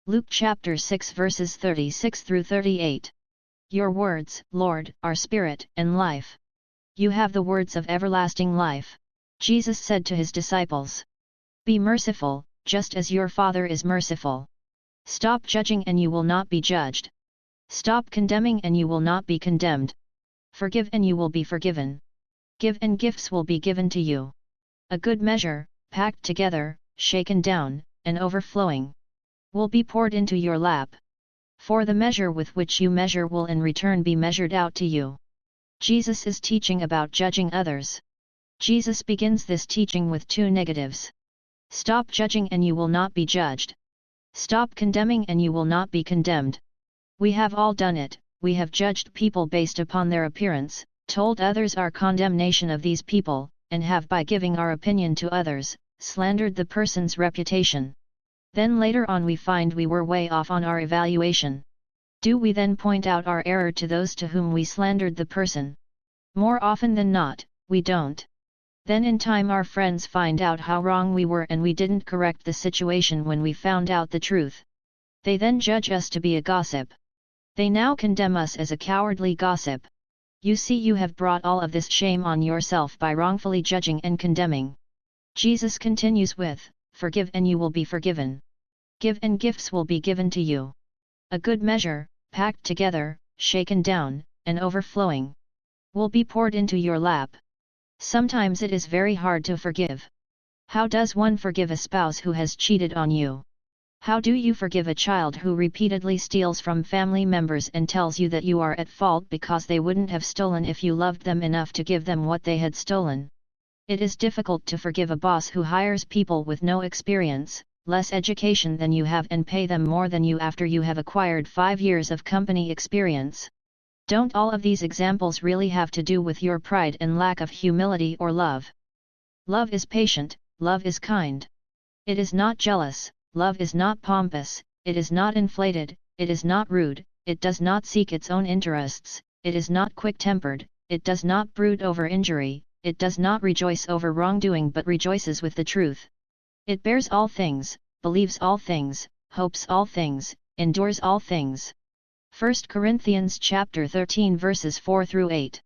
Luke chapter 6 verses 36 through 38. Your words, Lord, are spirit and life. You have the words of everlasting life. Jesus said to his disciples, be merciful, just as your Father is merciful. Stop judging and you will not be judged. Stop condemning and you will not be condemned. Forgive and you will be forgiven. Give and gifts will be given to you. A good measure, packed together, shaken down, and overflowing, will be poured into your lap. For the measure with which you measure will in return be measured out to you. Jesus is teaching about judging others. Jesus begins this teaching with two negatives. Stop judging and you will not be judged. Stop condemning and you will not be condemned. We have all done it. We have judged people based upon their appearance, told others our condemnation of these people, and have by giving our opinion to others, slandered the person's reputation. Then later on we find we were way off on our evaluation. Do we then point out our error to those to whom we slandered the person? More often than not, we don't. Then in time our friends find out how wrong we were and we didn't correct the situation when we found out the truth. They then judge us to be a gossip. They now condemn us as a cowardly gossip. You see, you have brought all of this shame on yourself by wrongfully judging and condemning. Jesus continues with, forgive and you will be forgiven. Give and gifts will be given to you. A good measure, packed together, shaken down, and overflowing, will be poured into your lap. Sometimes it is very hard to forgive. How does one forgive a spouse who has cheated on you? How do you forgive a child who repeatedly steals from family members and tells you that you are at fault because they wouldn't have stolen if you loved them enough to give them what they had stolen? It is difficult to forgive a boss who hires people with no experience, less education than you have, and pay them more than you after you have acquired 5 years of company experience. Don't all of these examples really have to do with your pride and lack of humility or love? Love is patient, love is kind. It is not jealous, love is not pompous, it is not inflated, it is not rude, it does not seek its own interests, it is not quick-tempered, it does not brood over injury, it does not rejoice over wrongdoing but rejoices with the truth. It bears all things, believes all things, hopes all things, endures all things. 1 Corinthians chapter 13 verses 4 through 8.